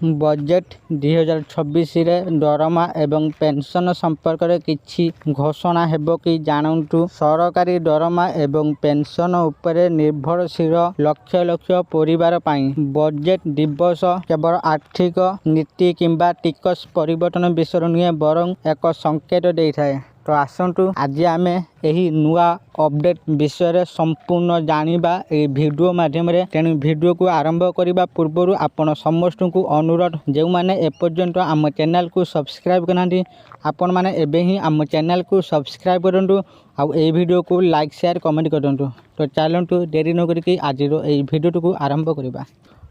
Budget 2026 दरमा एवं pension संपर्क में किछि घोषणा हेबो कि जानतु। सरकारी दरमा एवं पेंशन उपरे निर्भरशील लक्ष लक्ष परिवार पाई बजेट दिवस केवल आर्थिक नीति किंबा टिकस परिवर्तन विषय नुहे बरं एक संकेत देइथाय। तो आसतु आज आम यही नुआ अपडेट विषय संपूर्ण जानिबा ए वीडियो माध्यम रे। तेणु वीडियो को आरंभ करने पूर्व आपण समस्त को अनुरोध, जो मैंने एपर्यंत आम चैनल को सब्सक्राइब करना आपण मैंने एबे ही आम चैनल को सब्सक्राइब करूँ आउ ए वीडियो को लाइक शेयर कमेंट करूँ। तो चलतु देरी न करके आज वीडियो को आरंभ करवा।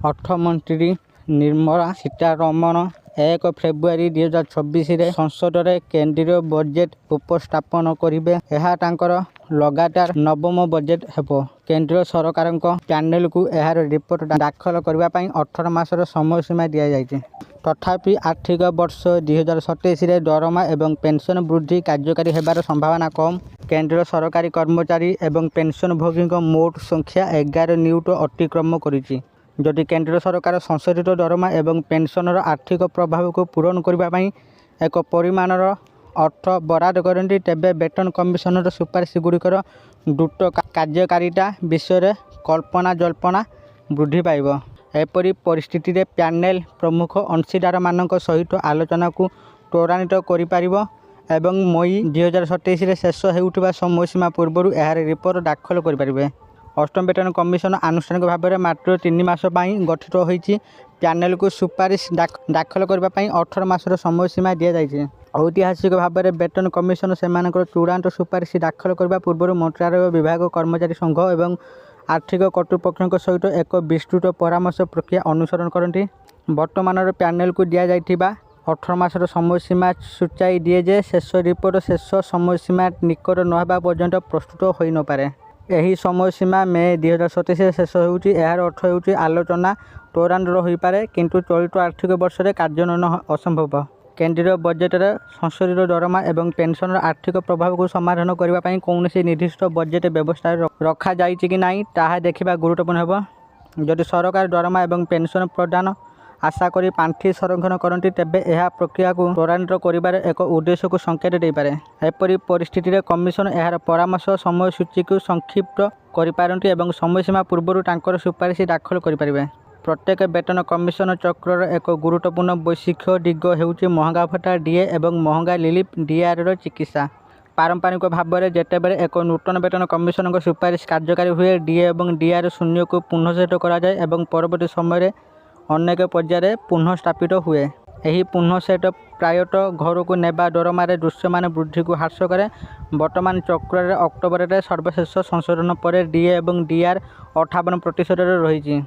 अर्थमंत्री निर्मला सीतारमण 1 फेब्रुआरी 2026 संसद में केंद्रीय बजेट उपस्थापन करेंगे। यह तांकर लगातार नवम बजेट हेबो। केंद्र सरकार पैनल को यार रिपोर्ट दाखल करने 18 मासर समय सीमा दि जाएगी। तथापि आर्थिक वर्ष 2027 दरमा एवं पेंशन वृद्धि कार्यकारी होबार संभावना कम। केंद्र सरकारी कर्मचारी एवं पेंशनभोगी मोट संख्या 11 नियुट अतिक्रम करिछि। जदि केंद्र सरकार संशोधित दरमा एवं पेंशनर आर्थिक प्रभाव को पूरण करने एक परिमाणर अर्थ बराद करती, तेबे वेतन कमिशनर सुपारिश गुड़िकर द्रुत कार्यकारिता विषय कल्पना जल्पना वृद्धि पाइब। एपरी परिस्थिति रे पैनल प्रमुख अंशीदार मानक सहित आलोचना को त्वरान्वित करिपारिबो एवं मई 2027 शेष होउथिबा समय सीमा पूर्व यार रिपोर्ट दाखल करिपारिबे। अष्टम वेतन कमिशन आनुष्ठानिक भाव में मात्र 3 मास गठित होइछि। पैनल को सुपारिश दाखल करने 18 मासर समय सीमा दि जाइए। ऐतिहासिक भाव में वेतन कमिशन से चूड़ांत सुपारिश दाखल करने पूर्व मंत्रालय विभाग कर्मचारी संघ एवं आर्थिक कर्तृपक्ष सहित एक विस्तृत परामर्श प्रक्रिया अनुसरण करती। वर्तमान पैनल को दि जाइथिबा 18 मासर समय सीमा सूचाई दिए जे शेष रिपोर्ट शेष समय सीमा निकट नहेबा पर्यंत प्रस्तुत होई न पारे। यही समय सीमा मे 2027 शेष होउछि। यार अर्थ होउछि आलोचना त्वरान्वित हो पारे, किंतु चलित आर्थिक वर्ष में कार्यान्वयन असंभव। केंद्रीय बजेट रे संशोधित दरमा एवं पेंशन आर्थिक प्रभाव को समाधान करने कौन निर्दिष्ट बजेट व्यवस्था रखा जाइछि कि नहीं ताहा देखिबा गुरुत्वपूर्ण हेबो। जदि सरकार दरमा एवं पेंशन प्रदान आशा करी पांठी संरक्षण करती, तेबे यह प्रक्रिया को त्वरान्वित करिबार एक उद्देश्य को संकेत दे पारे। एपरी परिस्थिति रे कमिशन यार परामर्श समय सूची को संक्षिप्त करिपारंती एवं समय सीमा पूर्व तांकर सुपारिश दाखल करिपारिबे। प्रत्येक वेतन कमिशन चक्र एक गुरुत्वपूर्ण वैशिष्ट्य दिग हेउछि महंगा भत्ता डीए एवं महंगा रिलीफ डीआर चिकित्सा। पारंपरिक भाव में जेतेबेले एक नूतन वेतन कमिशन सुपारिश कार्यकारी हुए, डीए एवं डीआर शून्य को पुनःसेट करा जाए एवं परवर्ती समय अनेक पर्याय पुनः स्थापित हुए। यही पुनः सेट प्रायतः घर को नेबा दरमार दृश्यमान वृद्धि को ह्रास करे। वर्तमान चक्र अक्टोबर में सर्वशेष संशोधन पर डीए एवं डीआर 58% रही।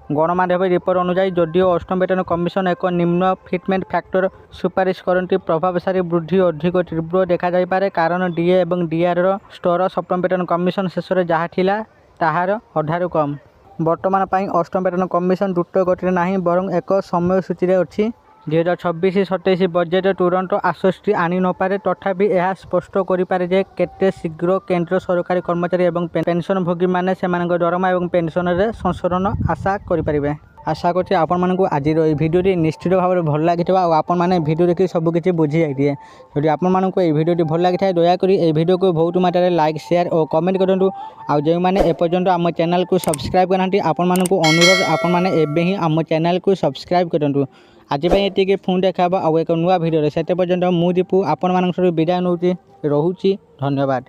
गणमाध्यम रिपोर्ट अनुसार जदिव अष्टम वेतन कमिशन एक निम्न फिटमेंट फैक्टर सुपारिश करती, प्रभावशाली वृद्धि अधिक तीव्र देखा जाय पारे, कारण डीए एवं डीआर स्तर सप्तम वेतन कमिशन शेष जहाँ थिला ताहार अधारू कम। वर्तमान पाई अष्टम वेतन कमिशन द्रुत गति नहीं बरं एक समय सूची अच्छी। 2026-27 बजेट तुरंत आश्वस्ति आनी न पारे, तथापि यह स्पष्ट करिपारे जे केते शीघ्र केंद्र सरकारी कर्मचारी एवं पेंशनभोगी माने सेमानक दरमा एवं पेंशन रे संशोधन आशा करिपारिबे। आशा करछि आपण मानकु आज भिडियोटी निश्चित भाव में भल लगी और आपण मैंने भिडियो देखि सबकि बुझी जाइए। जदि आपण मानकु ए भिडियोटी भल लगी था दयाकोरी ए भिडियो को बहुत मात्रा लाइक शेयर और कमेंट करूँ। आउ जो मैंने एपर्यंत आम चैनल को सब्सक्राइब करना आपण मानकु अनुरोध, आपण मैंने एबे ही आम चैनल को सब्सक्राइब करूँ। आज ये पुणी देखा आउ एक नुआ भिडियो से पर्यंत मु दीपू आपण मान विदाय नौची। रोची धन्यवाद।